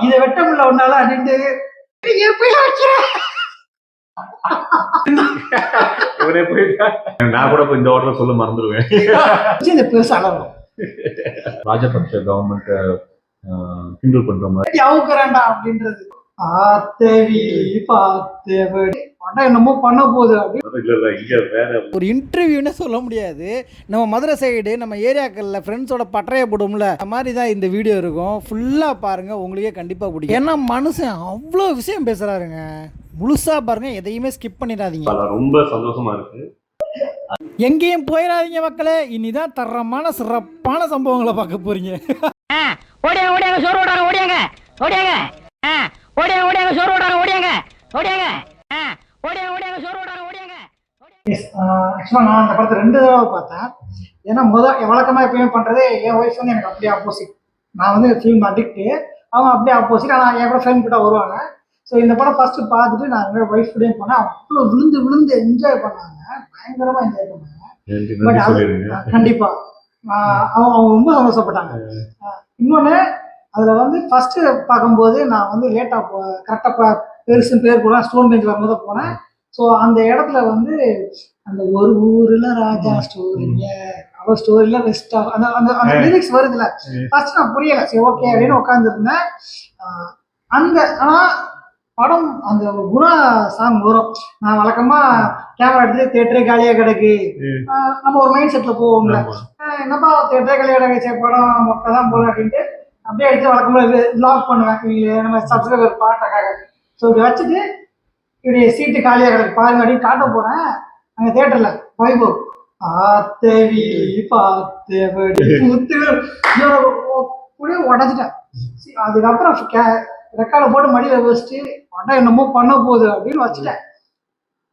இதை வெட்ட முடியல ஒன்னால அப்படின்ட்டு நான் கூட இந்த ஆர்டர் சொல்ல மறந்துடுவேன். ராஜபக்ஷ கவர்மெண்ட் கிண்டல் பண்ற மாதிரி அவுக்குறாண்டா அப்படின்றது என்னமோ பண்ண போகுது. ஒரு இன்டர்வியூன்னு சொல்ல முடியாது. நம்ம மதுரை சைடு நம்ம ஏரியாக்களில் ஃப்ரெண்ட்ஸோட பட்டறைய போடும்ல, அந்த மாதிரி தான் இந்த வீடியோ இருக்கும். ஃபுல்லாக பாருங்கள், உங்களுக்கே கண்டிப்பாக பிடிக்கும். ஏன்னா மனுஷன் அவ்வளோ விஷயம் பேசுகிறாருங்க. முழுசாக பாருங்கள், எதையுமே ஸ்கிப் பண்ணிடாதீங்க. ரொம்ப சந்தோஷமா இருக்கு. எங்கேயும் போயிடாதீங்க மக்களே. இனிதான் தரமான சிறப்பான சம்பவங்களை பார்க்க போறீங்க. ஓடியாங்க ஓடியாங்க சோறு ஓடாங்க ஓடியாங்க ஓடியாங்க ஓடியாங்க ஓடியாங்க சோறு ஓடாங்க ஓடியாங்க ஓடியாங்க ஓடியாங்க ஓடியாங்க சோறு ஓடாங்க ஓடியாங்க. ஆக்சுவலாக நான் அந்த படத்தை 2 தடவை பார்த்தேன். ஏன்னா வழக்கமாக எப்பயுமே பண்ணுறது, என் ஒய்ஃப் வந்து எனக்கு அப்படியே ஆப்போசிட். நான் வந்து ஃபிலிம் அடிக்ட்டு, அவங்க அப்படியே ஆப்போசிட். ஆனால் என் கூட ஃப்ரெண்ட் கிட்ட வருவாங்க. ஸோ இந்த படம் ஃபர்ஸ்ட்டு பார்த்துட்டு நான் என்னோட ஒய்ஃப் கூடயே போனேன். அவ்வளோ விழுந்து விழுந்து என்ஜாய் பண்ணாங்க, பயங்கரமாக என்ஜாய் பண்ணாங்க. பட் அது கண்டிப்பாக அவங்க ரொம்ப சந்தோஷப்பட்டாங்க. இன்னொன்று, அதில் வந்து ஃபஸ்ட்டு பார்க்கும்போது நான் வந்து லேட்டாக கரெக்டாக பேர் கூட ஸ்டோன் பெஞ்ச் வரும்போது தான் போனேன். ஸோ அந்த இடத்துல வந்து அந்த ஒரு ஊரில் ராஜா ஸ்டோரிங்க, அவர் ஸ்டோரியில் ரெஸ்ட் அந்த அந்த அந்த லிரிக்ஸ் வருதுல்ல, ஃபர்ஸ்ட் நான் புரியலை. சரி ஓகே அப்படின்னு உட்காந்துருந்தேன். அந்த ஆனால் படம் அந்த குணா சாங் வரும். நான் வழக்கமாக கேமரா எடுத்து தேட்டரே காலியாக கிடக்கு, நம்ம ஒரு மைண்ட் செட்டில் போவோம்ல, என்னப்பா தேட்டரே காலியாக கிடக்கு, சரி படம் மொக்க தான் போகல அப்படின்ட்டு அப்படியே எடுத்து வழக்கமாக வ்ளாக் பண்ணுவேன் இவங்க நம்ம சப்ஸ்கிரைபர் பாட்டுக்காக. ஸோ இப்படி வச்சுட்டு இப்படி சீட்டு காலியாக கிடக்கு பாருங்க அப்படின்னு காட்ட போகிறேன். அங்கே தேட்டரில் வைபவ் ஆத்தவி பார்த்தபடி அப்படியே உடச்சிட்டேன். அதுக்கப்புறம் ரெக்கார்டை போட்டு மடியில் வச்சுட்டு படம் என்னமோ பண்ண போகுது அப்படின்னு வச்சுட்டேன்.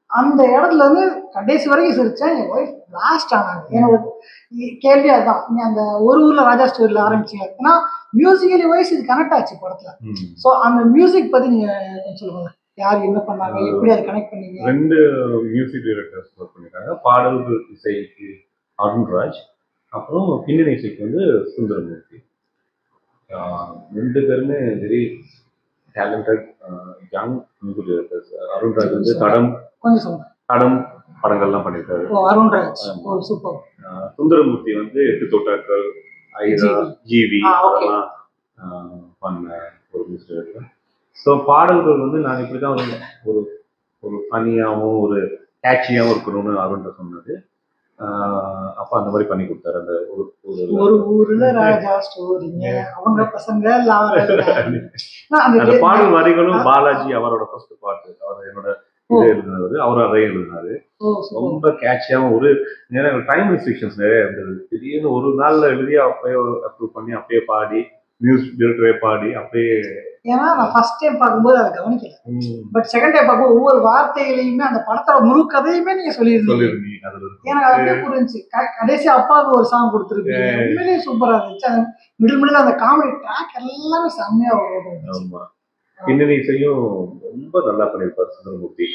அந்த இடத்துல இருந்து கடைசி வரைக்கும் சிரிச்சேன். என் ஒய்ஃப் லாஸ்ட் ஆனாங்க. என்னோட கேள்வி அதுதான், நீங்கள் அந்த ஒரு ஊரில் ராஜா ஸ்டோரியில் ஆரம்பிச்சிங்க. ஏன்னா மியூசிக்கலி வைஸ் இது கனெக்ட் ஆச்சு படத்தில். ஸோ அந்த மியூசிக் பற்றி நீங்கள் சொல்லுங்க, யார் என்ன பண்ணாங்க, எப்படி அதை கனெக்ட் பண்ணீங்க? 2 மியூசிக் டைரக்டர்ஸ் ஒர்க் பண்ணியிருக்காங்க. பாடல்கள் இசைக்கு அருண்ராஜ், அப்புறம் பின்னணி இசைக்கு வந்து சுந்தரமூர்த்தி. 2 பேருமே very talented young music directors. Arunraj வந்து தடம் படங்கள்லாம் பண்ணியிருக்காரு. அருண்ராஜ் சூப்பர். சுந்தரமூர்த்தி வந்து 8 தோட்டாக்கள், ஐரா, ஜிவி அதெல்லாம் பண்ண ஒரு மியூசிக் டைரக்டர். ஸோ பாடல்கள் வந்து நாங்கள் இப்படி தான் ஒரு ஒரு ஃபனியாகவும் ஒரு கேட்சியாகவும் இருக்கணும்னு அருண்ட சொன்னது. அப்போ அந்த மாதிரி பண்ணி கொடுத்தாரு. அந்த ஒரு ஊர்ல ராஜா ஸ்டோரிங்க, அவங்க பசங்க அந்த பாடல் வரிகளும் பாலாஜி அவரோட ஃபர்ஸ்ட் பாட்டு, அவர் என்னோட இது எழுதினது, அவர் அதையும் எழுதினாரு. ரொம்ப கேட்சியாகவும் ஒரு டைம் ரெஸ்ட்ரிக்ஷன்ஸ் நிறைய இருந்தது. திடீர்னு ஒரு நாள்ல எழுதி அப்பயே அப்ரூவ் பண்ணி அப்பயே பாடி மியூசிக் டைரக்டரே பாடி அப்படியே. ஏன்னா நான் ஃபர்ஸ்ட் டைம் பார்க்கும்போது அதை கவனிக்கல, பட் செகண்ட் டைம் பார்க்கும்போது ஒவ்வொரு வார்த்தைகளையுமே அந்த படத்தோட முழு கதையுமே நீங்க சொல்லியிருந்தீங்க. எனக்கு அப்படியே புரிஞ்சு கடைசி அப்பாவுக்கு ஒரு சாங் கொடுத்துருக்கீங்க, உண்மையிலேயே சூப்பரா இருந்துச்சு. அந்த மிடில் அந்த காமெடி ட்ராக் எல்லாமே செம்மையா வரும். பின்னணி இசையும் ரொம்ப நல்லா பண்ணியிருப்பார் சுந்தரமூர்த்தி.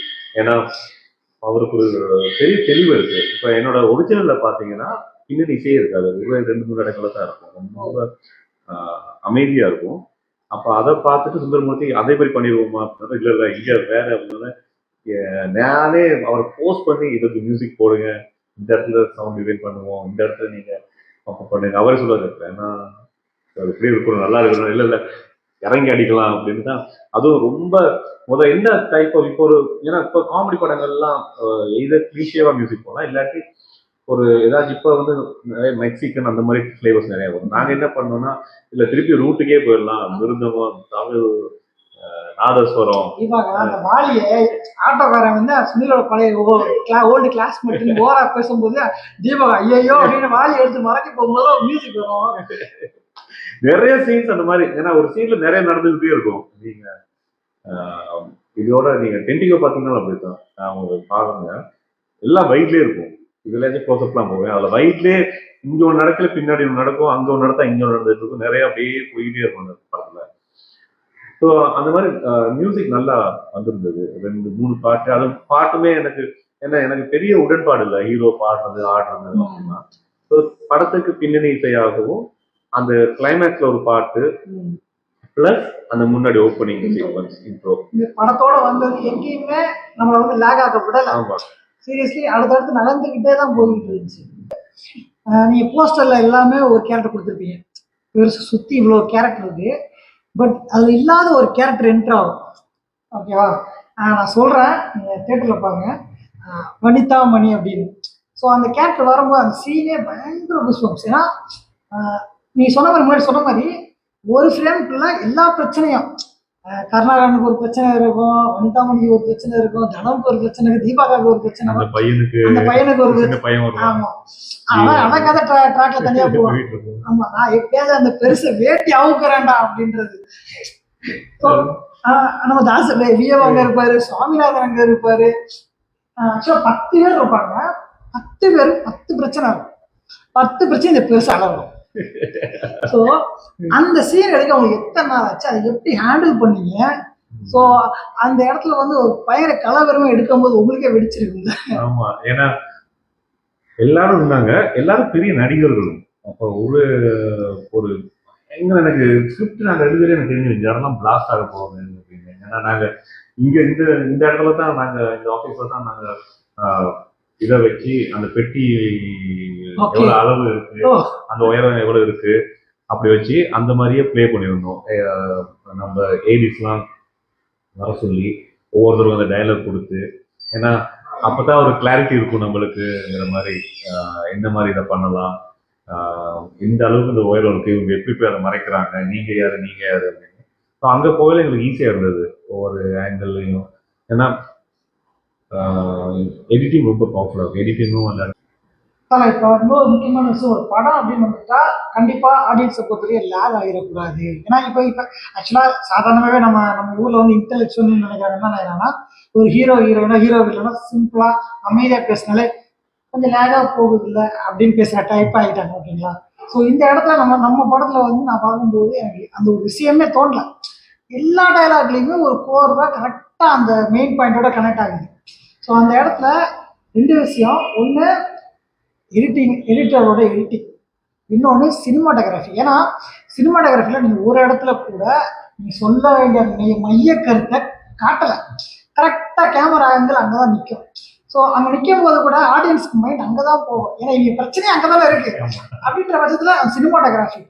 ஏன்னா அவருக்கு ஒரு பெரிய தெளிவு இருக்கு. இப்போ என்னோட ஒரிஜினல்ல பாத்தீங்கன்னா பின்னணி இசையே இருக்காது, ஒரு 2-3 இடங்கள தான் இருக்கும், ரொம்ப அமைதியா இருக்கும். அப்போ அதை பார்த்துட்டு சுந்தரமூர்த்தி அதே மாதிரி பண்ணிடுவோமா அப்படின்னா, இல்லை இங்கே வேற அப்படின்னா நானே அவரை போஸ்ட் பண்ணி இதுக்கு மியூசிக் போடுங்க, இந்த இடத்துல சவுண்ட் டிசைன் பண்ணுவோம், இந்த இடத்துல நீங்க அப்போ பண்ணுங்க, அவரே சொல்லுவாரு. ஏன்னா அது எப்படி இருக்கணும், நல்லா இருக்கணும், இல்லை இறங்கி அடிக்கலாம் அப்படின்னு தான். அதுவும் ரொம்ப எந்த டைப் ஆஃப் இப்போ ஏன்னா இப்போ காமெடி படங்கள்லாம் எதை கிளீஷியவா மியூசிக் போகலாம், இல்லாட்டி ஒரு ஏதாச்சும் இப்போ வந்து நிறைய மெக்சிகன் அந்த மாதிரி ஃப்ளேவர்ஸ் நிறைய வரும். நாங்கள் என்ன பண்ணோம்னா இல்லை திருப்பி ரூட்டுக்கே போயிடலாம், மிருந்தகம், தமிழ், நாதஸ்வரம். அந்த வாலியை ஆட்டோக்காரன் வந்து சுனிலோட பழைய ஓல்டு கிளாஸ்மேட் ஓரா பேசும்போது தீபகா ஐயோ அப்படின்னு வாலி எடுத்து மறைக்க போகும்போது மியூசிக் வரும். நிறைய சீன்ஸ் அந்த மாதிரி. ஏன்னா ஒரு சீன்ல நிறைய நடந்துகிட்டே இருக்கும். நீங்க இதோட நீங்க டென்டிகோ பாத்தீங்கன்னா அப்படித்தான், அவங்க பாருங்க எல்லாம் வைட்லயே இருக்கும். இதுல க்ளோஸ்அப்லாம் போவேன், அதுல வைட்லயே இங்க ஒன்று நடக்கல பின்னாடி ஒன்று நடக்கும், அங்க ஒன்று நடத்தா இங்க ஒன்று நடந்துட்டு இருக்கும், நிறைய அப்படியே போயிட்டே இருக்கும் அந்த படத்துல. ஸோ அந்த மாதிரி மியூசிக் நல்லா வந்திருந்தது. 2-3 பாட்டு, அது பாட்டுமே எனக்கு எனக்கு பெரிய உடன்பாடு இல்லை ஹீரோ பாடுறது ஆடுறது அப்படின்னா. ஸோ படத்துக்கு பின்னணி இசையாகவும் அந்த கிளைமேக்ஸ்ல ஒரு பாட்டு, பிளஸ் அந்த முன்னாடி ஓப்பனிங் சீக்வன்ஸ் இன்ட்ரோ. இந்த படத்தோட வந்தது எங்கேயுமே நம்மளை வந்து லேக் ஆக விடல. ஆமா, சீரியஸ்லி அடுத்தடுத்து நடந்துக்கிட்டே தான் போயிட்டு இருந்துச்சு. நீங்க போஸ்டர்ல எல்லாமே ஒரு கேரக்டர் கொடுத்துருப்பீங்க, பெருசு சுத்தி இவ்வளோ கேரக்டர் இருக்கு, பட் அதுல இல்லாத ஒரு கேரக்டர் என்ட்ரு ஆகும். ஓகேவா? நான் சொல்றேன், நீங்க தியேட்டர்ல பாருங்க, வனிதா மணி அப்படின்னு. ஸோ அந்த கேரக்டர் வரும்போது அந்த சீனே பயங்கர புஷ்பம்ஸ். ஏன்னா நீ சொன்ன மாதிரி முன்னாடி சொன்ன மாதிரி ஒரு ஃப்ரேம்குள்ள எல்லா பிரச்சனையும், கருணாகரனுக்கு ஒரு பிரச்சனை இருக்கும், வனிதாமணிக்கு ஒரு பிரச்சனை இருக்கும், தனமுக்கு ஒரு பிரச்சனை இருக்கு, தீபாவுக்கு ஒரு பிரச்சனை, அந்த பையனுக்கு ஒரு பிரச்சனை. ஆமா, அவன் கதை ட்ராக்ல தனியா போவான். ஆமா, நான் எப்பயாவது அந்த பெருசை வேட்டி அவுக்குறேன்டா அப்படின்றது. நம்ம தாஸ் விஏ அங்க இருப்பாரு, சுவாமிநாதன் அங்க இருப்பாரு. ஆக்சுவலா 10 பேர் இருப்பாங்க, 10 பேர் 10 பிரச்சனை இருக்கும். 10 பிரச்சனை இந்த பெருசா அளவும். ஸோ அந்த சீன் எடுக்க அவங்களுக்கு எத்தனை நாள் ஆச்சு, அதை எப்படி ஹேண்டில் பண்ணீங்க? ஸோ அந்த இடத்துல வந்து ஒரு பயங்கர கலவரமே எடுக்கும்போது உங்களுக்கே வெடிச்சிருக்குங்க. ஆமா, ஏன்னா எல்லாரும் இருந்தாங்க, எல்லாரும் பெரிய நடிகர்களும். அப்போ ஒரு ஒரு எனக்கு ஸ்கிரிப்ட் நாங்கள் எழுதுறே எனக்கு தெரிஞ்சு யாரெல்லாம் பிளாஸ்ட் ஆக போகுது அப்படின்னு. ஏன்னா நாங்கள் இங்கே இந்த இடத்துல தான் நாங்கள் இந்த ஆஃபீஸில் தான் நாங்கள் இதை வச்சு அந்த பெட்டி எவ்வளோ அளவு இருக்கு, அந்த உயரம் எவ்வளோ இருக்கு அப்படி வச்சு அந்த மாதிரியே ப்ளே பண்ணியிருந்தோம். நம்ம ஏடிஸ்லாம் வர சொல்லி ஒவ்வொருத்தருக்கும் அந்த டைலாக் கொடுத்து, ஏன்னா அப்போதான் ஒரு கிளாரிட்டி இருக்கும் நம்மளுக்குங்கிற மாதிரி, எந்த மாதிரி இதை பண்ணலாம், இந்த அளவுக்கு இந்த உயரம் இருக்கு, இவங்க எப்படி போய் அதை மறைக்கிறாங்க, நீங்க யாரு அப்படின்னு. ஸோ அங்கே போகல எங்களுக்கு ஈஸியாக இருந்தது ஒவ்வொரு ஆங்கிள்லையும். ஏன்னா எடிட்டிங் ரொம்ப பவர்ஃபுல்லாக இருக்கும். எடிட்டிங்கும் அந்த இப்போ இன்னொரு முக்கியமான விஷயம், ஒரு படம் அப்படின்னு வந்துட்டா கண்டிப்பா ஆடியன்ஸை பொறுத்தவரையே லேக் ஆகிடக்கூடாது. ஏன்னா இப்போ ஆக்சுவலா சாதாரணமாகவே நம்ம ஊர்ல வந்து இன்டெலெக்சுவல் நினைக்கிறாங்க. என்ன நினைக்கிறாங்கன்னா, ஒரு ஹீரோயினா இல்லைன்னா சிம்பிளா அமைதியா பேசினாலே கொஞ்சம் லேகா போகுது இல்லை அப்படின்னு பேசுற டைப் ஆகிட்டாங்க. ஓகேங்களா? ஸோ இந்த இடத்துல நம்ம படத்துல வந்து நான் பார்க்கும்போது எனக்கு அந்த ஒரு விஷயமே தோணல. எல்லா டைலாக்லையுமே ஒரு கோர்வா கரெக்டா அந்த மெயின் பாயிண்டோட கனெக்ட் ஆகுது. ஸோ அந்த இடத்துல 2 விஷயம், ஒன்று எடிட்டரோட எடிட்டிங், இன்னொன்று சினிமாட்டோகிராஃபி. ஏன்னா சினிமாட்டோகிராஃபியில் நீங்கள் ஒரு இடத்துல கூட நீங்கள் சொல்ல வேண்டிய மைய கருத்தை காட்டலை. கரெக்டாக கேமரா ஆங்கிள் அங்கே தான் நிற்கும். ஸோ அங்கே நிற்கும் போது கூட ஆடியன்ஸ்க்கு மைண்ட் அங்கே தான் போகும். ஏன்னா இங்கே பிரச்சனையே அங்கே தானே இருக்கு அப்படின்ற பட்சத்தில் அந்த சினிமாட்டோகிராஃபி,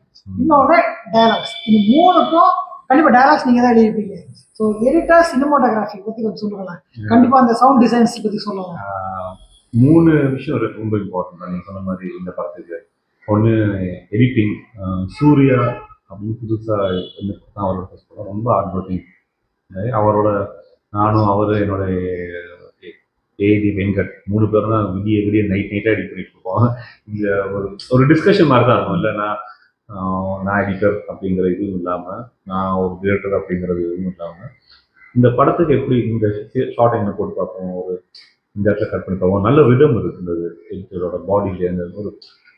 இன்னொன்று டைலாக்ஸ், இது 3க்கும் கண்டிப்பாக டைலாக்ஸ் நீங்கள் தான் எழுதிருப்பீங்க. ஸோ எடிட்டர் சினிமாட்டோகிராஃபி பற்றி கொஞ்சம் சொல்லுங்களேன். கண்டிப்பாக அந்த சவுண்ட் டிசைன்ஸ் பற்றி சொல்லுவாங்க. 3 விஷயம் ரொம்ப இம்பார்ட்டன்ட் நீங்கள் சொன்ன மாதிரி இந்த படத்துக்கு. ஒன்று எடிட்டிங், சூர்யா அப்படின்னு புதுசாக அவரோட ஃபர்ஸ்ட் படம், ரொம்ப ஹார்ட் ஒர்க்கிங். அவரோட நானும் அவர் என்னோட ஏடி வெங்கட் 3 பேரும் தான் விடிய நைட்டாக எடிட் பண்ணிட்டு இருக்கோம். இங்கே ஒரு டிஸ்கஷன் மாதிரி தான் இருக்கும். இல்லைன்னா நான் எடிட்டர் அப்படிங்கிற இதுவும் இல்லாமல், நான் ஒரு டிரெக்டர் அப்படிங்கிறது இதுவும் இல்லாமல், இந்த படத்துக்கு எப்படி இந்த ஷார்ட் என்ன போட்டு பார்ப்போம், இந்த இடத்துல கட் பண்ணி பார்ப்போம், நல்ல விதம் இருக்கு இந்த எடிட்டரோட பாடியில.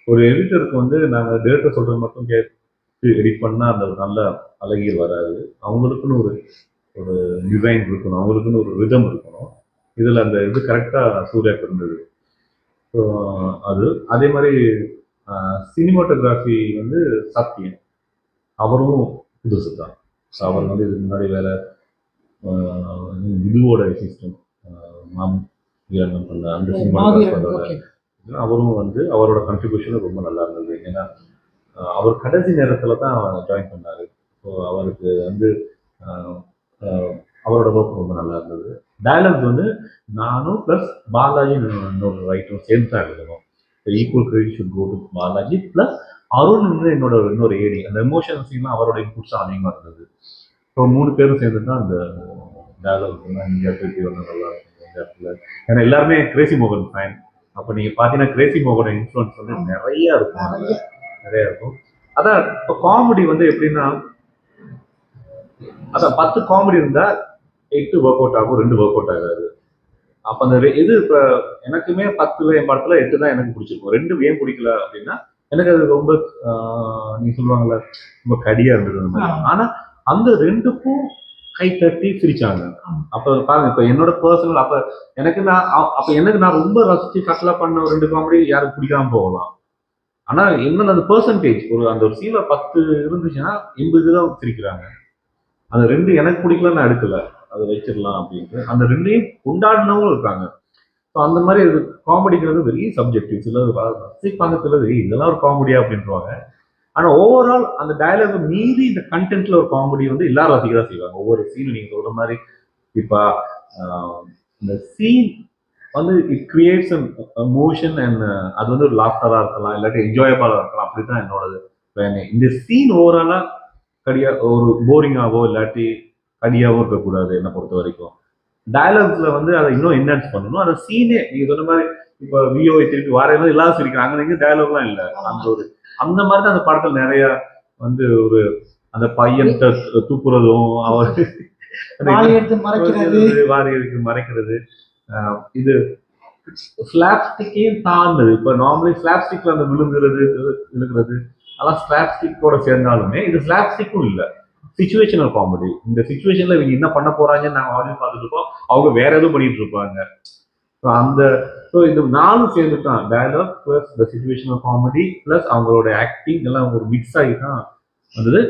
ஒரு எடிட்டருக்கு வந்து நாங்கள் டிரெக்டர் சொல்றது மட்டும் கேட்டு எடிட் பண்ணால் அந்த நல்ல அழகியல் வராது. அவங்களுக்குன்னு ஒரு டிசைன் இருக்கணும், அவங்களுக்குன்னு ஒரு விதம் இருக்கணும். இதில் அந்த இது கரெக்டாக சூர்யாவுக்கு இருந்தது. ஸோ அது அதே மாதிரி சினிமாட்டோகிராஃபி வந்து சத்தியம், அவரும் புதுசு தான். ஸோ அவர் வந்து இதுக்கு முன்னாடி வேற இதுவோட சிஸ்டம் பண்ண அந்த சினிமாட்டோகிராஃபரோட அவரும் வந்து அவரோட கண்ட்ரிபியூஷனும் ரொம்ப நல்லா இருந்தது. ஏன்னா அவர் கடைசி நேரத்தில் தான் ஜாயின் பண்ணார். ஸோ அவருக்கு வந்து அவரோட ஒர்க் ரொம்ப நல்லா இருந்தது. டயலாக்ஸ் வந்து நானும் ப்ளஸ் பாலாஜி இன்னொரு ரைட்டரும் சேர்ந்து தான் எழுதணும். Equal credit should go to Balaji plus Arun இன்னொரு ஏடி. அந்த எமோஷன் சீன்லாம் அவரோட இன்புட்ஸ் தான் அதிகமாக இருந்தது. ஸோ 3 பேரும் சேர்ந்து தான் அந்த டயலாக் இந்தியா திருப்பி வந்து நல்லா இருக்கும் இந்த இடத்துல. ஏன்னா எல்லாருமே கிரேசி மோகன் ஃபேன். அப்போ நீங்கள் பார்த்தீங்கன்னா கிரேசி மோகனோட இன்ஃப்ளூயன்ஸ் வந்து நிறையா இருக்கும். அதான் இப்போ காமெடி வந்து எப்படின்னா, அதான் 10 காமெடி இருந்தால் 8 ஒர்க் அவுட் ஆகும், 2 ஒர்க் அவுட் ஆகாது. அப்போ அந்த இது இப்போ எனக்குமே 10 என் படத்துல 8 தான் எனக்கு பிடிச்சிருக்கும். 2 ஏன் பிடிக்கல அப்படின்னா, எனக்கு அது ரொம்ப நீங்க சொல்லுவாங்கல்ல ரொம்ப கடியா இருந்தது அந்த மாதிரி. ஆனா அந்த 2க்கும் கை தட்டி சிரிச்சாங்க. அப்ப பாருங்க, இப்ப என்னோட பர்சனல் அப்ப எனக்கு நான் ரொம்ப ரசிச்சு கட்டலா பண்ண 2 காமெடி யாருக்கு பிடிக்காம போகலாம். ஆனா என்னோட அந்த பெர்சன்டேஜ் அந்த ஒரு சீல 10 இருந்துச்சுன்னா 80 தான் சிரிக்கிறாங்க. அந்த 2 எனக்கு பிடிக்கல, நான் எடுக்கல, அதை வச்சிடலாம் அப்படின்ட்டு அந்த 2ஐயும் கொண்டாடினவங்களும் இருக்காங்க. ஸோ அந்த மாதிரி காமெடிங்கிறது வெரி சப்ஜெக்டிவ். சிலர் ரசிப்பாங்க, சிலர் இதெல்லாம் ஒரு காமெடியா அப்படின்றாங்க. ஆனா ஓவரால் அந்த டயலாக் மீறி இந்த கண்டென்ட்ல ஒரு காமெடி வந்து எல்லாரும் ரசிக்க தான் செய்வாங்க. ஒவ்வொரு சீன் நீங்க சொல்ற மாதிரி இப்ப இந்த சீன் வந்து இட் கிரியேட்ஸ் மோஷன் அண்ட் அது வந்து ஒரு லாஃப்டரா இருக்கலாம், இல்லாட்டி என்ஜாயபிளா இருக்கலாம். அப்படிதான் என்னோடது பிளானே. இந்த சீன் ஓவராலா ஒரு போரிங்காவோ இல்லாட்டி கடியாவோ இருக்கக்கூடாது என்னை பொறுத்த வரைக்கும். டயலாக்ஸ்ல வந்து அதை இன்னும் என்ஹான்ஸ் பண்ணணும். அந்த சீனே நீங்க சொன்ன மாதிரி இப்போ விஓஐ திருப்பி வாரையில எல்லாரும் சிரிக்கிறாங்க, அங்கே இங்கே டயலாக்லாம் இல்லை. அந்த மாதிரி தான் அந்த படத்துல நிறைய வந்து ஒரு அந்த பையன் தூக்குறதும் அவர் வாரி எடுத்து மறைக்கிறது இது ஸ்லாப்ஸ்டிக்கையும் தாண்டது. இப்போ நார்மலி ஸ்லாப்ஸ்டிக்ல அந்த விழுங்குறது அதெல்லாம் ஸ்லாப்ஸ்டிக்கோட சேர்ந்தாலுமே இது ஸ்லாப்ஸ்டிக்கும் இல்லை, சிச்சுவேஷனல் காமெடி. இந்த சிச்சுவேஷன்ல இவங்க என்ன பண்ண போறாங்கன்னு நாங்கள் ஆடியன்ஸ் பார்த்துட்டு இருப்போம், அவங்க வேற எதுவும் பண்ணிட்டு இருப்பாங்க. அந்த இந்த 4 சேர்ந்து தான் டயலாக் பிளஸ் இந்த சிச்சுவேஷனல் காமெடி பிளஸ் அவங்களோட ஆக்டிங் எல்லாம் ஒரு மிக்ஸ் ஆகி தான் வந்தது.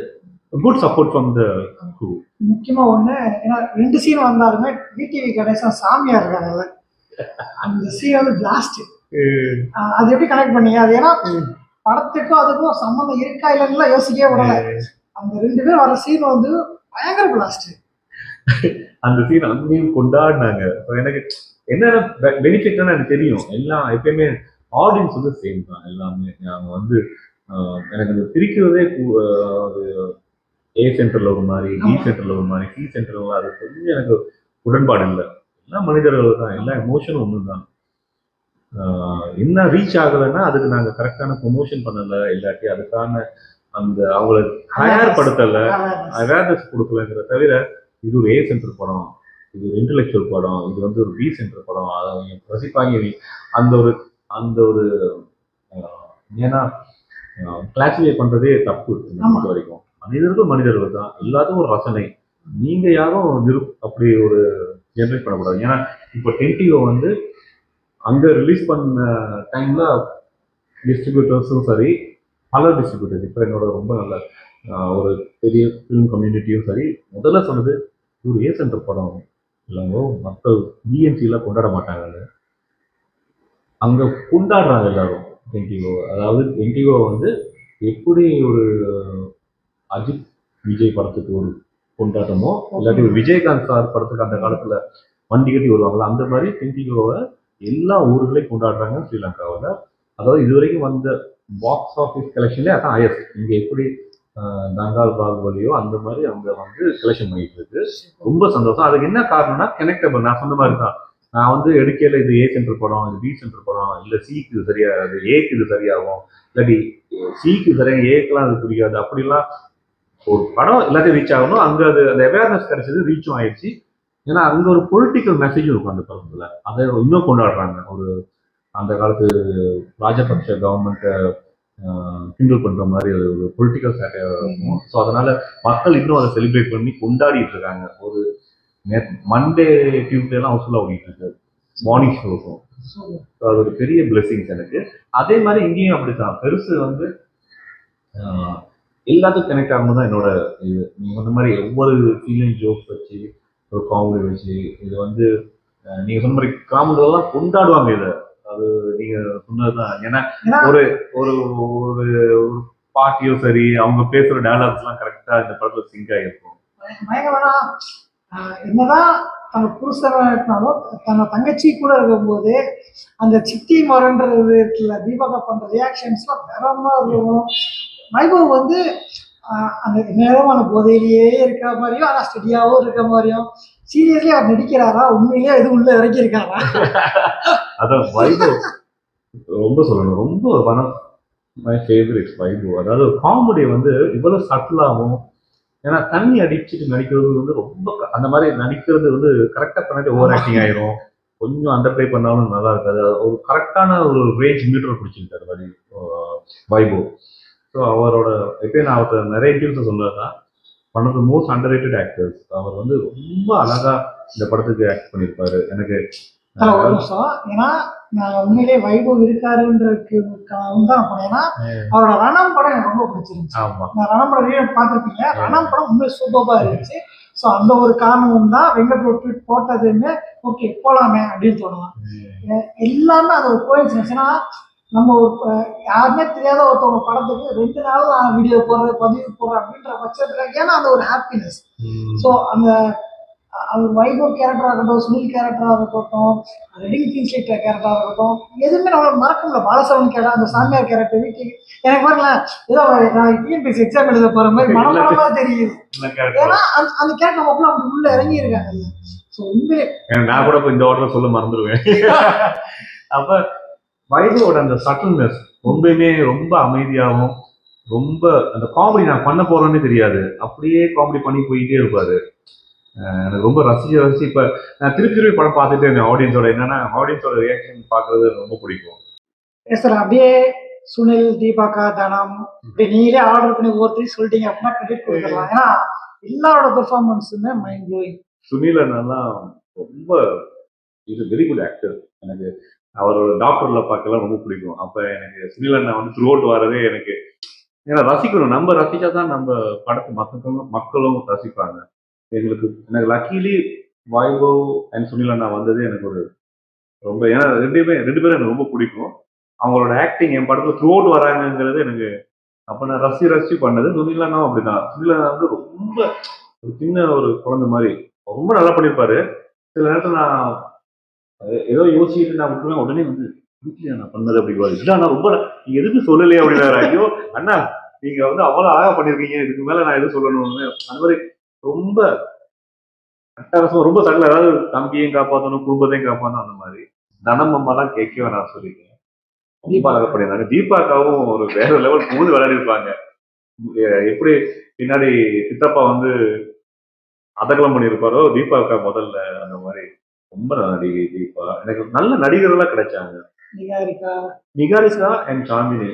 Good support from the crew. முக்கியமா ஒண்ணு, ஏன்னா 2 சீன் வந்தாலுமே விடிவி கணேசன் சாமியார் இருக்காங்கல்ல, அந்த சீன் வந்து பிளாஸ்ட். அது எப்படி கனெக்ட் பண்ணீங்க? அது ஏன்னா படத்துக்கும் அதுக்கும் சம்மந்தம் இருக்கா இல்லைன்னு யோசிக்கவே விடல. அந்த 2 பேர் வர சீன் வந்து பயங்கர பிளாஸ்ட். அந்த சீன் அங்கேயும் கொண்டாடினாங்க. எனக்கு என்னென்ன பெனிஃபிட்னு எனக்கு தெரியும். எல்லாம் எப்பயுமே ஆடியன்ஸ் வந்து சேம் தான் எல்லாமே. நாங்கள் வந்து எனக்கு அந்த பிரிக்கிறதே ஏ சென்டர்ல ஒரு மாதிரி, பி சென்டர்ல ஒரு மாதிரி, சி சென்டர்ல அது கொஞ்சம் எனக்கு உடன்பாடு இல்லை. எல்லாம் மனிதர்கள் தான், எல்லா எமோஷனும் ஒன்று தான். என்ன ரீச் ஆகலைன்னா அதுக்கு நாங்கள் கரெக்டான ப்ரொமோஷன் பண்ணலை, இல்லாட்டி அதுக்கான அந்த அவங்கள தயார்படுத்தலை, அவேர்னஸ் கொடுக்கலங்கிற தவிர இது ஒரு ஏ சென்டர் படம், இது ஒரு இன்டெலெக்சுவல் படம், இது வந்து ஒரு பி சென்டர் படம், அதை அவங்க ரசிப்பாங்க. அந்த ஒரு ஏன்னா கிளாசிஃபை பண்றதே தப்பு பொறுத்த வரைக்கும். மனிதர்கள் தான், எல்லாத்துக்கும் ஒரு ரசனை. நீங்க யாரும் அப்படி ஒரு ஜென்ரேட் பண்ணக்கூடாது. ஏன்னா இப்போ டென்டிஓ வந்து அங்க ரிலீஸ் பண்ண டைம்ல டிஸ்ட்ரிபியூட்டர்ஸும் சரி, பல டிஸ்ட்ரிபியூட்டர்ஸ் இப்போ என்னோட ரொம்ப நல்ல ஒரு பெரிய ஃபிலிம் கம்யூனிட்டியும் சரி முதல்ல சொன்னது ஒரு ஏ சென்டர் படம் இல்லைங்கோ, மற்ற பிஎன்சிலாம் கொண்டாட மாட்டாங்க, அங்க கொண்டாடுறாங்க எல்லாரும் டென்டிஓ. அதாவது டென்டிஓ வந்து எப்படி ஒரு அஜித் விஜய் படத்துக்கு ஒரு கொண்டாட்டமோ இல்லாட்டி ஒரு விஜயகாந்த் சார் படத்துக்கு அந்த காலத்துல வண்டி கட்டி வருவாங்களா, அந்த மாதிரி டென்டிஓவை எல்லா ஊர்களையும் கொண்டாடுறாங்க ஸ்ரீலங்காவில். அதாவது இதுவரைக்கும் வந்த பாக்ஸ் ஆஃபீஸ் கலெக்ஷன்லேயே அதான் ஹையஸ்ட். இங்கே எப்படி தங்கால் பாகுபலியோ அந்த மாதிரி அவங்க வந்து கலெக்ஷன் பண்ணிட்டு இருக்கு. ரொம்ப சந்தோஷம். அதுக்கு என்ன காரணம்னா கனெக்டபிள். நான் சொன்ன மாதிரி தான், நான் வந்து எடுக்கையில இது ஏ சென்டர் படம், இது பி சென்டர் படம், இல்லை சிக்கு இது சரியாகாது, ஏக்கு இது சரியாகும், இல்லாட்டி சிக்கு சரியாக ஏக்கெல்லாம் அது புரியாது. அப்படிலாம் ஒரு படம் எல்லாத்தையும் ரீச் ஆகணும். அங்கே அது அந்த அவேர்னஸ் கிடைச்சது, ரீச்சும் ஆயிடுச்சு. ஏன்னா அங்கே ஒரு பொலிட்டிக்கல் மெசேஜும் இருக்கும் அந்த படத்துல, அதை இன்னும் கொண்டாடுறாங்க. ஒரு அந்த காலத்து ராஜபக்ஷ கவர்மெண்ட்டை கிண்டல் பண்ற மாதிரி ஒரு பொலிட்டிக்கல் சேட்டையாக இருக்கும். ஸோ அதனால மக்கள் இன்னும் அதை செலிப்ரேட் பண்ணி கொண்டாடிட்டு இருக்காங்க. ஒரு மண்டே டியூஸ்டேலாம் ஹவுஸ்ஃபுல்லாக ஓடிட்டு இருக்கு, மார்னிங் ஷோ இருக்கும். ஸோ அது ஒரு பெரிய பிளெஸிங்ஸ் எனக்கு. அதே மாதிரி இங்கேயும் அப்படித்தான். பெருசு வந்து எல்லாத்துக்கும் கனெக்ட் ஆகணும் தான் என்னோட இது. நீங்கள் சொன்ன மாதிரி ஒவ்வொரு ஃபீலிங் ஜோக்ஸ் வச்சு ஒரு காமெடி வச்சு இது வந்து நீங்கள் சொன்ன மாதிரி காமெடியெல்லாம் கொண்டாடுவாங்க இதை. அது நீங்க சொன்னதுதான். ஏன்னா ஒரு ஒரு ஒரு பாட்டியும் சரி, அவங்க பேசுற டயலாக்ஸ் எல்லாம் கரெக்டா இந்த படத்துல சிங்க் ஆகிருக்கும். என்னதான் தன்னோட புருஷன் இருந்தாலும் தன்னோட தங்கச்சி கூட இருக்கும்போது அந்த சித்தி மரன்றது இருக்குல்ல, தீபாவளி பண்ற ரியாக்ஷன்ஸ்லாம் வேறமா இருக்கும். வைபவ் வந்து அந்த நேரமான போதையிலேயே இருக்கிற மாதிரியும் ஆனா ஸ்டெடியாவும் இருக்க மாதிரியும். சீரியஸ்லி அவர் நடிக்கிறாரா, உண்மையிலேயே எது உள்ள இறக்கி இருக்காரா? அதான் வைபவ் ரொம்ப சொல்லணும், ரொம்ப one of my favourite Vaibhav. அதாவது காமெடி வந்து இவ்வளவு சட்டிலாகவும், ஏன்னா தண்ணி அடிச்சுட்டு நடிக்கிறது வந்து ரொம்ப அந்த மாதிரி நடிக்கிறது வந்து கரெக்டாக பண்ணிட்டு ஓவர் ஆக்டிங் ஆயிரும். கொஞ்சம் அண்டர் ப்ளே பண்ணாலும் நல்லா இருக்காது. ஒரு கரெக்டான ஒரு ரேஞ்ச் மீட்டர் பிடிச்சிருக்காரு மாதிரி வைபவ். ஸோ அவரோட எப்பயும் நான் அவர்கிட்ட நிறைய இன்டர்வியூஸ் சொன்னதுதான், one of the most underrated actors. அவர் வந்து ரொம்ப அழகா இந்த படத்துக்கு ஆக்ட் பண்ணியிருப்பாரு. எனக்கு ஒரு நிமிஷம், ஏன்னா நான் உண்மையிலேயே வைபவ் இருக்காருன்றதுக்கு தான் போனேன். ஏன்னா அவரோட ரணம் படம் எனக்கு ரொம்ப பிடிச்சிருந்துச்சு. ஆமா நான் ரணம் படம் வீடியோ பார்த்துருப்பீங்க. ரணம் படம் உண்மையிலே சூப்பராக இருந்துச்சு. ஸோ அந்த ஒரு காரணமும் தான் வெங்கட் ட்வீட் போட்டதுமே ஓகே போகலாமே அப்படின்னு தோணுவான். எல்லாமே அது ஒரு கோயின்சிடன்ஸ். ஏன்னா நம்ம ஒரு யாருமே தெரியாத ஒருத்தவங்க படத்துக்கு 2 நாள் நான் வீடியோ போடுறேன் பதிவு போடுறேன் அப்படின்ற பட்சத்தில் ஏன்னா அந்த ஒரு ஹாப்பினஸ். ஸோ அந்த அவர் வைபவ் கேரக்டராக இருக்கட்டும், சுனில் கேரக்டராக இருக்கட்டும், ரெடிங் கிங்ஸ்லி கேரக்டராக இருக்கட்டும், எதுவுமே நம்மளுக்கு மறக்க முடியல. பாலசரவன் கேரக்டர், அந்த சாமியார் கேரக்டர் வீட்டுக்கு எனக்கு பாருங்களேன் ஏதோ நான் டிஎன்பிஎஸ்சி எக்ஸாம் எழுத போகிற மாதிரி மனமனமா தெரியுது. ஏன்னா அந்த கேரக்டர் மக்களும் அப்படி உள்ள இறங்கி இருக்காங்க. ஸோ உண்மையிலே நான் கூட இந்த ஆர்டர் சொல்ல மறந்துடுவேன். அப்ப வைபவோட அந்த சட்டில்னஸ் ரொம்பவுமே ரொம்ப அமைதியாகவும் ரொம்ப அந்த காமெடி நான் பண்ண போறேன்னு தெரியாது, அப்படியே காமெடி பண்ணி போயிட்டே இருப்பாரு. எனக்கு ரொம்ப ரசிச்சு இப்ப நான் திருப்பி படம் பார்த்துட்டு இருந்தேன். ஆடியன்ஸோட என்னன்னா ஆடியன்ஸோட ரியாக்ஷன் பார்க்கறது ரொம்ப பிடிக்கும். Yes sir. அப்படியே சுனில், தீபாக்கா, தனம் இப்படி நீங்களே ஆர்டர் பண்ணி ஒவ்வொருத்தரையும் சொல்லிட்டீங்க அப்படின்னா கிரெடிட் கொடுத்துடலாம். ஏன்னா எல்லாரோட பெர்ஃபார்மன்ஸுமே மைண்ட் ப்ளோயிங். சுனில் அண்ணாலாம் ரொம்ப வெரி குட் ஆக்டர். எனக்கு அவரோட டாக்டர்ல பார்க்கலாம் ரொம்ப பிடிக்கும். அப்ப எனக்கு சுனில் அண்ணா வந்து த்ரூ அவுட் வரதே எனக்கு ஏன்னா ரசிக்கணும். நம்ம ரசிச்சாதான் நம்ம படத்தை மக்களும் ரசிப்பாங்க. எனக்கு லக்கிலி வைபவ் அண்ட் சுனில் அண்ணா வந்தது எனக்கு ஒரு ரொம்ப ஏன்னா ரெண்டு பேரும் எனக்கு ரொம்ப பிடிக்கும். அவங்களோட ஆக்டிங் என் படத்துல த்ரூ அவுட் வராங்கிறது எனக்கு அப்ப நான் ரசிச்சு பண்ணது. சுனில் அண்ணாவும் அப்படிதான். சுனில் அண்ணா வந்து ரொம்ப ஒரு சின்ன ஒரு குழந்தை மாதிரி ரொம்ப நல்லா பண்ணியிருப்பாரு. சில நேரத்தில் நான் ஏதோ யோசிச்சுட்டு நான் விட்டுருவேன், உடனே வந்து வீட்டுல நான் பண்ணது அப்படிங்குவாரு. இல்லை அண்ணா ரொம்ப நீங்க எதுக்கு சொல்லலையே அப்படின்னாரு. ஐயோ அண்ணா நீங்க வந்து அவ்வளவு அழகா பண்ணிருக்கீங்க, இதுக்கு மேல நான் எதுவும் சொல்லணும்னு அந்த மாதிரி ரொம்ப அட்டகாசம் ரொம்ப சகல. அதாவது தம்பியையும் காப்பாற்றணும், குடும்பத்தையும் காப்பாற்றணும். அந்த மாதிரி தனம் அம்மா தான் கேட்கவே நான் சொல்லியிருக்கேன். ரொம்ப அழகா பண்ணியிருந்தாங்க. தீபாக்காவும் ஒரு வேற லெவல் புகுந்து விளையாடி இருப்பாங்க. எப்படி பின்னாடி சித்தப்பா வந்து அதகலம் பண்ணியிருப்பாரோ தீபாக்கா முதல்ல அந்த மாதிரி ரொம்ப நல்ல நடிகை தீபா. எனக்கு நல்ல நடிகர்கள்லாம் கிடைச்சாங்க. நிகாரிகா அண்ட் சாந்தினி.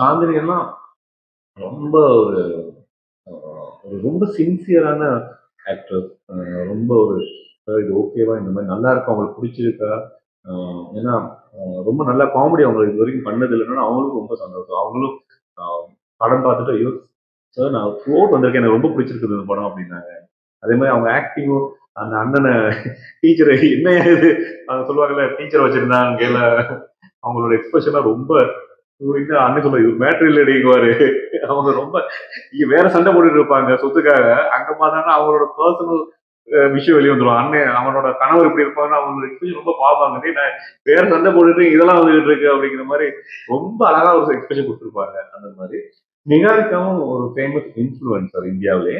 சாந்தினி எல்லாம் ரொம்ப ஒரு ரொம்ப சின்சியரான ஆக்ட்ரஸ். ரொம்ப ஒரு இது ஓகேவா, இந்த மாதிரி நல்லா இருக்கும், அவங்களுக்கு பிடிச்சிருக்கா. ஏன்னா ரொம்ப நல்லா காமெடி அவங்களுக்கு இது வரைக்கும் பண்ணது இல்லைன்னா அவங்களுக்கும் ரொம்ப சந்தோஷம். அவங்களும் படம் பார்த்துட்டு ஐயோ சார் நான் த்ரூஅவுட் வந்திருக்கேன், எனக்கு ரொம்ப பிடிச்சிருக்குது இந்த படம் அப்படின்னாங்க. அதே மாதிரி அவங்க ஆக்டிங்கும் அந்த அண்ணனை டீச்சரை என்ன இது சொல்லுவாங்கல்ல டீச்சர் வச்சிருந்தாங்க கையில அவங்களோட எக்ஸ்பிரஷன்லாம் ரொம்ப அண்ணன் சொல்ல இவர் மேட்ரு இல்லைங்குவாரு. அவங்க ரொம்ப வேற சண்டை போட்டுட்டு இருப்பாங்க சொத்துக்காக. அங்க பார்த்தாங்கன்னா அவங்களோட பர்சனல் விஷயம் வெளியே வந்துடும். அண்ணன் அவனோட கணவர் இப்படி இருப்பாங்கன்னா அவங்களோட எக்ஸ்பிரஷன் ரொம்ப பாப்பாங்க. நான் வேற சண்டை போட்டுட்டு இதெல்லாம் வந்துகிட்டு இருக்கு அப்படிங்கிற மாதிரி ரொம்ப அழகா ஒரு எக்ஸ்பிரஷன் கொடுத்துருப்பாங்க. அந்த மாதிரி நிகாரிகாவும் ஒரு ஃபேமஸ் இன்ஃப்ளூயன்சர் இந்தியாவிலே.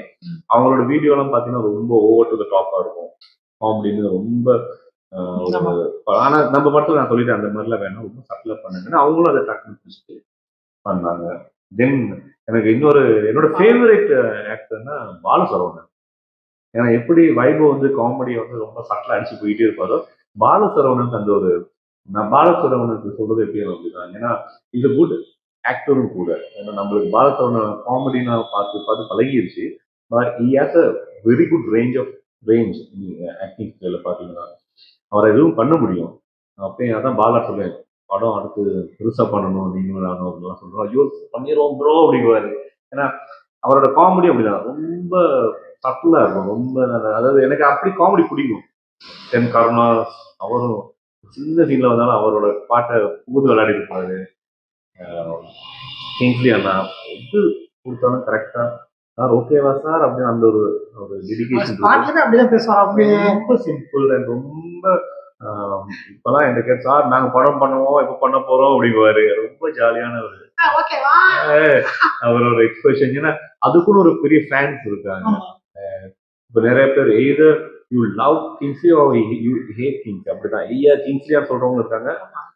அவங்களோட வீடியோ எல்லாம் பாத்தீங்கன்னா ரொம்ப ஓவர் டு த டாப்பா இருக்கும். காமெடின்னு ரொம்ப ஆனா நம்ம படத்துல நான் சொல்லிட்டேன் அந்த மாதிரிலாம் வேணும், ரொம்ப சட்டிலா பண்ணுங்க. அவங்களும் அதை டக்குன்னு பண்ணாங்க. தென் எனக்கு என்னோட ஃபேவரட் ஆக்டர்னா பாலசரவணன். ஏன்னா எப்படி வைபவ் வந்து காமெடியை வந்து ரொம்ப சட்டிலா அடிச்சு போயிட்டே இருப்பாரோ பாலசரவணனுக்கு அந்த ஒரு நான் பாலசரவணனுக்கு சொல்றது எப்படியும் அப்படிதான். ஏன்னா இது குட் ஆக்டரும் கூட. ஏன்னா நம்மளுக்கு பாலசரவணன் காமெடினா பார்த்து பழகிருச்சு. He has a very good range acting ஸ்டைல பாத்தீங்கன்னா அவரை எதுவும் பண்ண முடியும். அப்பயும் அதான் பாலா சொல்லுவேன் படம் அடுத்து பெருசா பண்ணணும் நீங்களும் நானும் அப்படிலாம் சொல்றோம். ஐயோ பண்ணிடுவோம் ப்ரோ அப்படிங்குவாரு. ஏன்னா அவரோட காமெடி அப்படிதான் ரொம்ப சட்டிலா இருக்கும். ரொம்ப அதாவது எனக்கு அப்படி காமெடி பிடிக்கும். தென் கருணாஸ் அவரும் சின்ன சீன்ல வந்தாலும் அவரோட பாட்டை புகுந்து விளையாடி இருப்பாரு. கிங்ஸ்லி அண்ணா எது கொடுத்தாலும் கரெக்டா சார் ஓகேவா சார் அப்படின்னு அந்த ஒரு டெடிகேஷன் ரொம்ப சிம்பிள் அண்ட் ரொம்ப இப்பெல்லாம் என்கிட்ட கேட்டு சார் நாங்க படம் பண்ணுவோம் எப்ப பண்ண போறோம் அப்படிங்குவாரு. ரொம்ப ஜாலியான ஒரு அவரோட எக்ஸ்பிரஷன். ஏன்னா அதுக்குன்னு ஒரு பெரிய ஃபேன்ஸ் இருக்காங்க. இப்ப நிறைய பேர் either you love Kingsley or you hate Kings அப்படிதான் ஐயா கிங்ஸ்லியா சொல்றவங்க இருக்காங்க.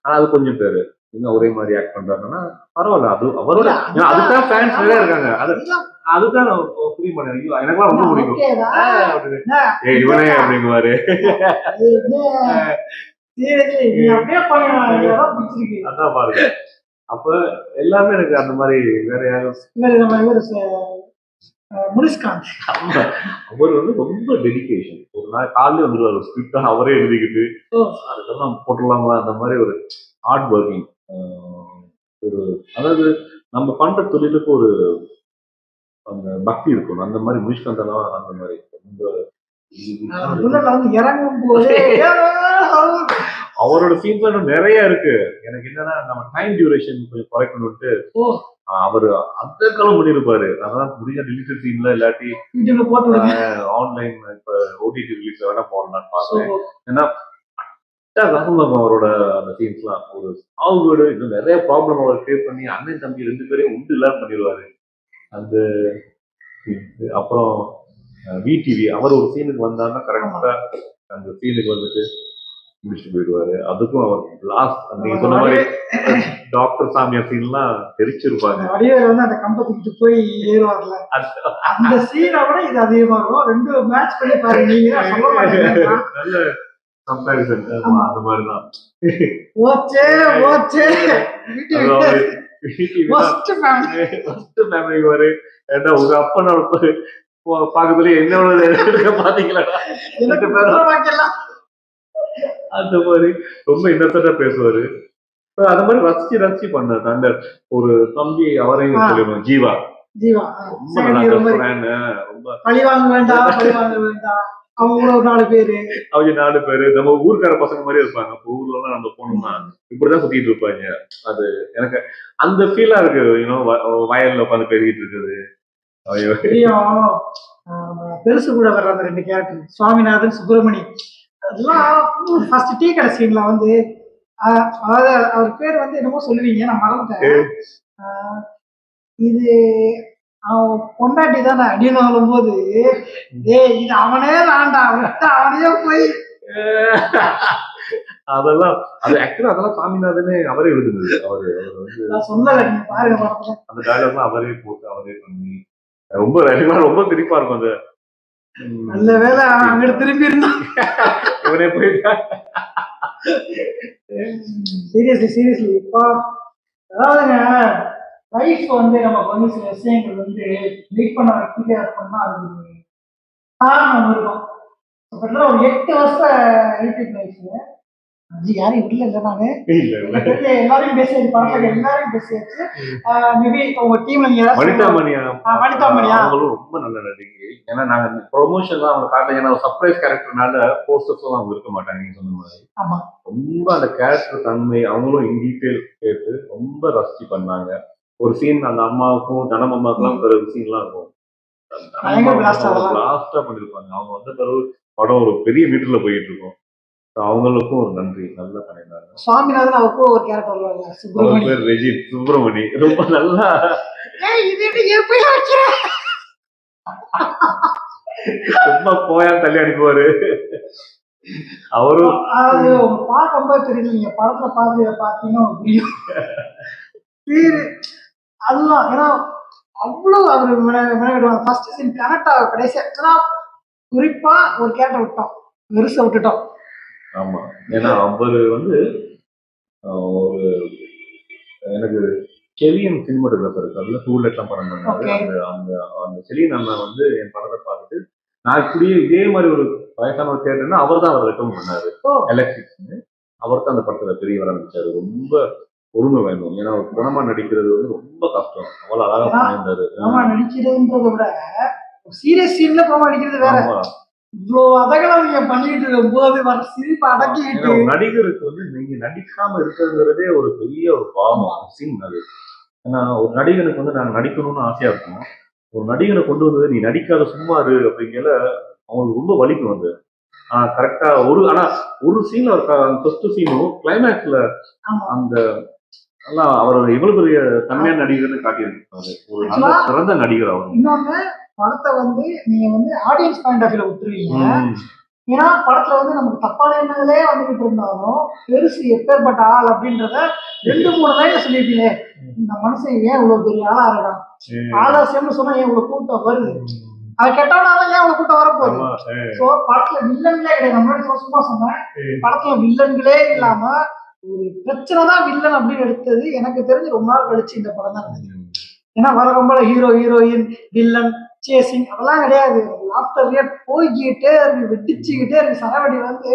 ஆனா அது கொஞ்சம் பேரு இன்னும் ஒரே மாதிரி ஆக்ட் பண்றாங்கன்னா பரவாயில்ல. அது அவரோட அதுதான் ஃபேன்ஸ் நிறைய இருக்காங்க. அதுதான் புரிய மாட்டேன். எனக்குலாம் ரொம்ப பிடிக்கும் இவனே அப்படிங்குவாரு. அதான் பாருங்க. அப்ப எல்லாமே எனக்கு அந்த மாதிரி வேற யாரும் முனிஷ்காந்த். அவர் வந்து ரொம்ப டெடிகேஷன். ஒரு நாள் காலையில வந்துருவாரு, ஸ்கிரிப்டா அவரே எழுதிக்கிட்டு அதெல்லாம் போட்டுடலாங்களா அந்த மாதிரி ஒரு ஹார்ட் ஒர்க்கிங். ஒரு அதாவது நம்ம பண்ற தொழிலுக்கு ஒரு அந்த பக்தி இருக்கணும். அந்த மாதிரி முனிஷ்காந்த் எல்லாம் அந்த மாதிரி ரொம்ப புல்லட்ல வந்து இறங்கும் போதே அவரோட சீன்ஸ் நிறைய இருக்கு. எனக்கு என்னன்னா நம்ம டைம் டியூரேஷன் கொஞ்சம் குறைக்கணும்ட்டு அவரு அந்த காலம் பண்ணிருப்பாரு. அதான் முடிஞ்ச டிஜிட்டல் சீன்ல இல்லாட்டி யூடியூப்ல போட்டு ஆன்லைன் இப்ப ஓடிடி ரிலீஸ் வேணா போடலாம்னு பார்த்தேன். ஏன்னா அவரோட அந்த சீன்ஸ்லாம் ஒரு சாவுகோடு இன்னும் நிறைய ப்ராப்ளம் அவர் கிரியேட் பண்ணி அண்ணன் தம்பி 2 பேரையும் உண்டு இல்லாம பண்ணிடுவாரு அந்த scenes. அப்புறம் விடிவி அவர் ஒரு சீனுக்கு வந்தாருன்னா கரெக்டா அந்த சீனுக்கு வந்துட்டு முடிச்சுட்டு போயிடுவாரு. அதுக்கும் அவர் லாஸ்ட் நீங்க சொன்ன மாதிரி டாக்டர் சாமியார் சீன்லாம் தெரிச்சிருப்பாங்க. வடிவேல் வந்து அந்த கம்பத்துக்கிட்டு போய் ஏறுவார்ல, அந்த சீனை விட இது அதிகமாகும். 2 மேட்ச் பண்ணி பாருங்க, நீங்க சொல்ல மாட்டீங்க. நல்ல கம்பேரிசன் அந்த மாதிரிதான். ஓச்சே ஓச்சே ஃபர்ஸ்ட் ஃபேமிலி வரு ஏன்னா உங்க அப்பனோட பாக்கத்துல என்னோட பாத்தீங்களா அந்த மாதிரி ரொம்ப இன்னசென்ட்டா பேசுவாரு. அந்த மாதிரி ரசிச்சு பண்ணாரு. அந்த ஒரு தம்பி அவரையும் சொல்லிடுவோம் ஜீவா ஜீவா ரொம்ப நல்லா ரொம்ப பழி வாங்க வேண்டாம், பழி வாங்க வேண்டாம். அவங்க 4 பேரு அவங்க 4 பேரு நம்ம ஊர்க்கார பசங்க மாதிரி இருப்பாங்க. ஊர்ல எல்லாம் நம்ம போனோம்னா இப்படிதான் சுத்திட்டு இருப்பாங்க. அது எனக்கு அந்த ஃபீலா இருக்கு. வயல்ல உட்காந்து பேசிக்கிட்டு இருக்குது. பெருசு கூட வர்ற அந்த 2 கேரக்டர் சுவாமிநாதன் சுப்பிரமணி, அதெல்லாம் ஃபர்ஸ்ட் டீ கடை சீன்ல வந்து அதாவது அவர் பேர் வந்து என்னமோ சொல்லுவீங்க, நான் மறந்துட்டேன். இது அவன் பொண்டாட்டி தானே அப்படின்னு சொல்லும்போது இது அவனே தாண்டா விட்டு அவனையே போய் அதெல்லாம் அது ஆக்சுவலா அதெல்லாம் சாமிநாதனே அவரே எழுதுனது. அவரு நான் சொல்லல, நீங்க பாருங்க அந்த டயலாக்லாம் அவரே போட்டு அவரே பண்ணி ரொம்ப ரொம்ப சிரிப்பா இருக்கும். அந்த நல்ல வேலை அங்கிட்டு திரும்பி இருந்தான் இவனே போயிட்டா. சீரியஸ்லி இப்போ அதாவதுங்க லைஃப் வந்து நமக்கு வந்து சில விஷயங்கள் வந்து வெயிட் பண்ண வைக்கிட்டே இருக்கணும்னா அது காரணம் இருக்கும். கிட்டத்தட்ட ஒரு 8 வருஷம் யூடியூப் லைஃப் யாரையும் விடல இல்லை நானு எல்லாரையும் பேசியாச்சு, படத்துல எல்லாரையும் பேசியாச்சு. மேபி உங்க டீம்ல நீங்க வனிதாமணியா அவங்களும் ரொம்ப நல்ல நடிகை. ஏன்னா நாங்க ப்ரொமோஷன்லாம் அவங்க காட்டல, ஏன்னா சர்ப்ரைஸ் கேரக்டர்னால போஸ்டர்ஸ்லாம் அவங்க இருக்க மாட்டாங்க. நீங்க சொன்ன மாதிரி ரொம்ப அந்த கேரக்டர் தன்மை அவங்களும் இன் டீட்டெயில் கேட்டு ரொம்ப ரசிச்சு பண்ணாங்க. ஒரு சீன் அந்த அம்மாவுக்கும் ஜனம் அம்மாவுக்குலாம் ஒரு சீன்லாம் இருக்கும், பிளாஸ்டா பண்ணிருப்பாங்க. அவங்க வந்த பிறகு படம் ஒரு பெரிய மீட்டர்ல போயிட்டு இருக்கும். அவங்களுக்கும் ஒரு நன்றி, நல்லா பண்ணிருந்தாங்க. சுவாமிநாதன் அவருக்கும் ஒரு கேரக்டர் வருவாங்க, பேர் ரெஜித் சுப்பிரமணி, ரொம்ப நல்லா சும்மா போயா தள்ளி அனுப்புவாரு. அவரும் பார்க்கும்போது தெரியல, நீங்க படத்துல பாத்தீங்கன்னா புரியும். அதுதான் ஏன்னா அவ்வளவு அவரு ஃபர்ஸ்ட் சீன் கனெக்ட் ஆக கடைசியா குறிப்பா ஒரு கேரக்டர் விட்டோம், பெருசா விட்டுட்டோம். ஆமா, ஏன்னா அவரு வந்து ஒரு எனக்கு செலியன் சினிமாட்டோகிராஃபர் இருக்காருல்ல, டூலெட்லாம் படம் பண்ணாரு. அந்த அந்த செலியன் அண்ணன் வந்து என் படத்தை பார்த்துட்டு நான் இப்படியே இதே மாதிரி ஒரு வயசான ஒரு கேட்டேன்னா அவர் தான் அவர் ரெக்கமெண்ட் பண்ணாரு எலக்ட்ரிக்ஸ்னு. அவர் தான் அந்த படத்துல பெரிய ஆரம்பிச்சாரு. ரொம்ப பொறுமை வேணும், ஏன்னா ஒரு குணமா நடிக்கிறது வந்து ரொம்ப கஷ்டம். அவ்வளவு அழகா பண்ணியிருந்தாரு. நடிக்கிறதுன்றதை விட சீரியஸ் சீன்ல குணமா நடிக்கிறது வேற. இவ்வளவு அதெல்லாம் நீங்க பண்ணிட்டு இருக்கும் போது வர சிரிப்பு அடக்கிட்டு நடிகருக்கு வந்து நீங்க நடிக்காம இருக்கிறதுங்கிறதே ஒரு பெரிய ஒரு பாவம் சீன் அது. ஏன்னா ஒரு நடிகனுக்கு வந்து நாங்க நடிக்கணும்னு ஆசையா இருக்கும். ஒரு நடிகனை கொண்டு வந்து நீ நடிக்காத சும்மா இரு அப்படிங்கிற அவங்களுக்கு ரொம்ப வலிக்கும். வந்து கரெக்டா ஆனா ஒரு சீன்ல ஃபர்ஸ்ட் சீனும் கிளைமேக்ஸ்ல அந்த நல்லா அவர் எவ்வளவு பெரிய தன்மையான நடிகர்னு காட்டியிருக்காரு. ஒரு நல்ல சிறந்த நடிகர் அவர். இன்னொன்னு படத்தை வந்து நீங்க வந்து ஆடியன்ஸ் பாயிண்ட் ஆஃப் வியூல விட்டுருவீங்க. ஏன்னா படத்துல வந்து நமக்கு தப்பான எண்ணங்களே வந்துகிட்டு இருந்தாலும் பெருசு எப்பேற்பட்ட ஆள் அப்படின்றத 2-3 லைன்ல சொல்லிருக்கீங்க. இந்த மனுஷன் ஏன் இவ்வளவு பெரிய ஆளா இருக்கான், ஆலோசியம்னு சொன்னா ஏன் இவ்வளவு கூட்டம் வருது, அதை கெட்டவனால ஏன் இவ்வளவு கூட்டம் வரப்போகுது. சோ படத்துல வில்லன்களே கிடையாது. நான் முன்னாடி சும்மா சொன்னேன், படத்துல வில்லன்களே இல்லாம ஒரு பிரச்சனை தான் வில்லன் அப்படின்னு எடுத்தது எனக்கு தெரிஞ்சு ரொம்ப நாள் கழிச்சு இந்த படம் தான். ஏன்னா வர ரொம்ப ஹீரோ ஹீரோயின் வில்லன் சேசிங் அதெல்லாம் கிடையாது. லாஃப்டர்லயே போய்கிட்டே இருக்கு, வெட்டிச்சுக்கிட்டே இருக்கு. சரவடி வந்து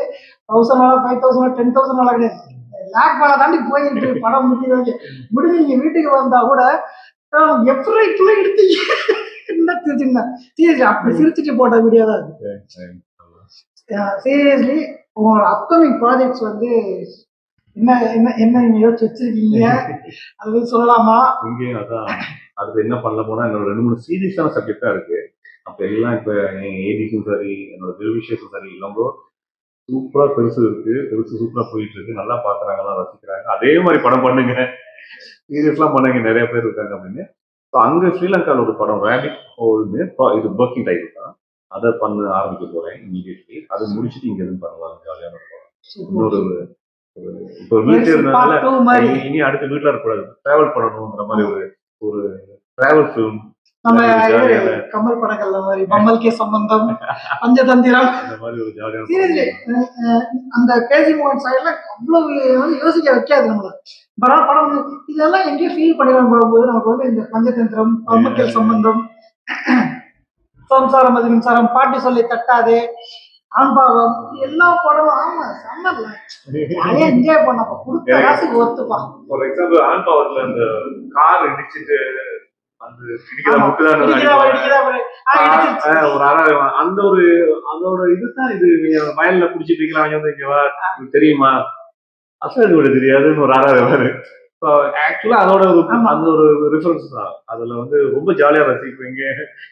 1000 5000 10,000 கிடையாது, லேக் மேல தாண்டி போயிட்டு இருக்கு படம் முடிஞ்சு. நீங்க வீட்டுக்கு வந்தா கூட எப்படி இப்படி எடுத்தீங்க என்ன சிரிச்சுங்க. சீரியஸ்லி அப்படி சிரிச்சுட்டு போட்ட வீடியோ தான் அது. சீரியஸ்லி உங்களோட அப்கமிங் ப்ராஜெக்ட்ஸ் வந்து என்ன என்ன என்ன நீங்க யோசிச்சு வச்சிருக்கீங்க அது சொல்லலாமா? இங்கேயும் அதான் அடுத்து என்ன பண்ண போனா என்னோட 2-3 சீரியஸான சப்ஜெக்டா இருக்கு. அப்ப எல்லாம் இப்ப ஏடிக்கும் சரி என்னோட வெல்விஷஸும் சரி இல்லாமோ சூப்பரா பெருசு இருக்கு, பெருசு சூப்பரா போயிட்டு இருக்கு, நல்லா பாக்குறாங்க, நல்லா ரசிக்கிறாங்க. அதே மாதிரி படம் பண்ணுங்க, சீரியஸ்லாம் பண்ணுங்க, நிறைய பேர் இருக்காங்க அப்படின்னு. ஸோ அங்க ஸ்ரீலங்காவில் ஒரு படம் ரேபிட் ஹோல்னு, இது ஒர்க்கிங் டைட்டில் தான், அதை பண்ண ஆரம்பிக்க போறேன் இமீடியட்லி. அதை முடிச்சுட்டு இங்க எதுவும் பண்ணலாம், ஜாலியான படம். இன்னொரு இப்போ வீட்டுல இருந்ததுனால இனி அடுத்த வீட்டுல இருக்கக்கூடாது, டிராவல் பண்ணணும்ன்ற மாதிரி ஒரு டிராவல் ஃபிலிம். நம்ம கமல் படங்கள்ல மாதிரி பம்மல்கே சம்பந்தம், பஞ்சதந்திரம், அந்த மாதிரி ஒரு ஜாலியான சீரியஸ்லி அந்த பேசி மூமெண்ட் சைடுல அவ்வளவு வந்து யோசிக்க வைக்காது நம்மள. படம் இதெல்லாம் எங்கேயும் ஃபீல் பண்ணிடுவோம் போகும்போது நமக்கு வந்து இந்த பஞ்சதந்திரம், பம்மல்கே சம்பந்தம், சம்சாரம் அது மின்சாரம், பாட்டி சொல்லி தட்டாதே, ஆண்பாவம், எல்லா படமும் ஆமா செம்மல்ல என்ஜாய் பண்ணப்ப கொடுத்த காசுக்கு ஒத்துப்பா. ஃபார் எக்ஸாம்பிள் ஆண்பாவத்துல அந்த கார் இடிச்சிட்டு அந்த இடிக்கிற முட்டுதான் ஒரு அந்த ஒரு அதோட இதுதான் இது. நீங்க வயல்ல குடிச்சிட்டு இருக்கீங்களா, அவங்க வந்து இங்க வா தெரியுமா அசடு விட தெரியாதுன்னு ஒரு ஆறாவது. ஆக்சுவலா அதோட ஒரு அந்த ஒரு ரிஃபரன்ஸ் தான். அதுல வந்து ரொம்ப ஜாலியா ரசிப்பீங்க.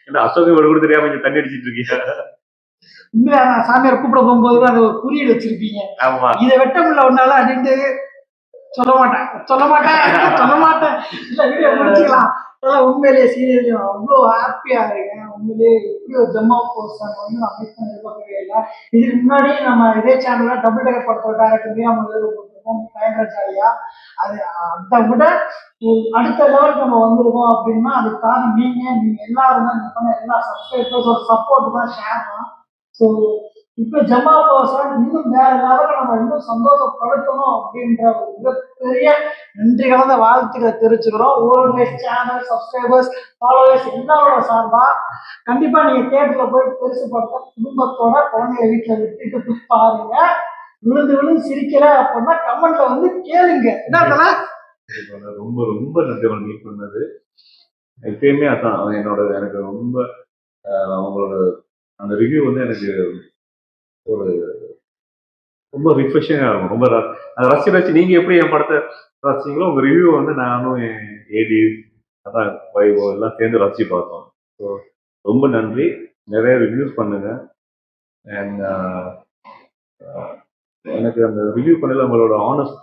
ஏன்னா அசோக விட கூட தெரியாம இங்க தண்ணி அடிச்சிட்டு இருக்கீங்க. உண்மையா சாமியார் கூப்பிட போகும்போது அந்த ஒரு குறியீடு வச்சிருப்பீங்க, இதை வெட்ட முடியல ஒன்னால அப்படின்ட்டு. சொல்ல மாட்டேன் இல்ல வீடியோ முடிச்சுக்கலாம். உண்மையிலேயே சீரியஸ்லி அவ்வளோ ஹாப்பியா இருக்கேன். உண்மையிலேயே இப்படி ஒரு ஜம்மா போஸ்டன் வந்து நான் மிஸ் பண்ண எதிர்பார்க்கவே இல்லை. இதுக்கு முன்னாடி நம்ம இதே சேனல்ல டபுள் டேக்கர் படத்தோட டேரக்டர் நம்ம போட்டிருக்கோம் பயங்கரஜாலியா. அது அதை விட அடுத்த லெவலுக்கு நம்ம வந்திருக்கோம் அப்படின்னா அதுக்கு காரணம் நீங்க எல்லாரும் தான். நீங்க பண்ண எல்லா சப்ஸ்கிரைபர்ஸோட சப்போர்ட் தான், ஷேர் தான். ஸோ இப்போ ஜம்மா போஸ்டன் இன்னும் வேற லெவலில் நம்ம இன்னும் சந்தோஷப்படுத்தணும் அப்படின்ற ஒரு மிகப்பெரிய நன்றி கலந்த வாழ்த்துக்களை தெரிவிச்சுக்கிறோம். ஓல்வேஸ் சேனல் சப்ஸ்கிரைபர்ஸ் ஃபாலோவர்ஸ் எல்லாரோட சார்பா கண்டிப்பா நீங்க தேட்டர்ல போய் பெருசுப்படுத்த குடும்பத்தோட குழந்தைய வீட்டுல விட்டுட்டு போய் பாருங்க. விழுந்து சிரிக்கல அப்படின்னா கமெண்ட்ல வந்து கேளுங்க. என்ன ரொம்ப ரொம்ப நன்றி மீட் பண்ணது. எப்பயுமே அதான் எனக்கு ரொம்ப அவங்களோட அந்த ரிவ்யூ வந்து எனக்கு ஒரு ரொம்ப ரிஃப்ரெஷிங்காக இருக்கும். ரொம்ப ரசிச்சு நீங்க எப்படி என் படத்தை ரசிச்சீங்களோ உங்க ரிவ்யூ வந்து நானும் என் ஏடி அதான் வைவோ எல்லாம் சேர்ந்து ரசிச்சு பார்த்தோம். ஸோ ரொம்ப நன்றி, நிறைய ரிவ்யூஸ் பண்ணுங்க. அண்ட் எனக்கு அந்த ரிவ்யூ பண்ணல உங்களோட ஆனஸ்ட்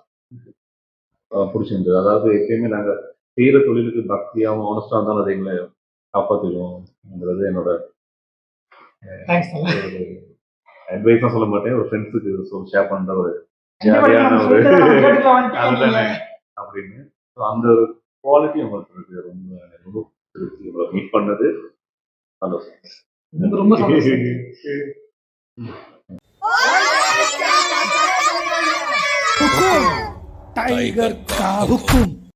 பிடிச்சிருந்தது. அதாவது எப்பயுமே நாங்கள் செய்கிற தொழிலுக்கு பக்தியாகவும் ஆனஸ்டாக இருந்தாலும் அதை எங்களை காப்பாற்றிடுவோம்ங்கிறது என்னோட அட்வைஸா சொல்ல மாட்டேன், ஒரு ஃப்ரெண்ட்ஸுக்கு ஷேர் பண்ற ஒரு ஜாலியான ஒரு அதுதானே அப்படின்னு. அந்த ஒரு குவாலிட்டி உங்களுக்கு இருக்கு. ரொம்ப ரொம்ப மீட் பண்ணது சந்தோஷம். ரொம்ப டைகர் கா ஹுக்கும்.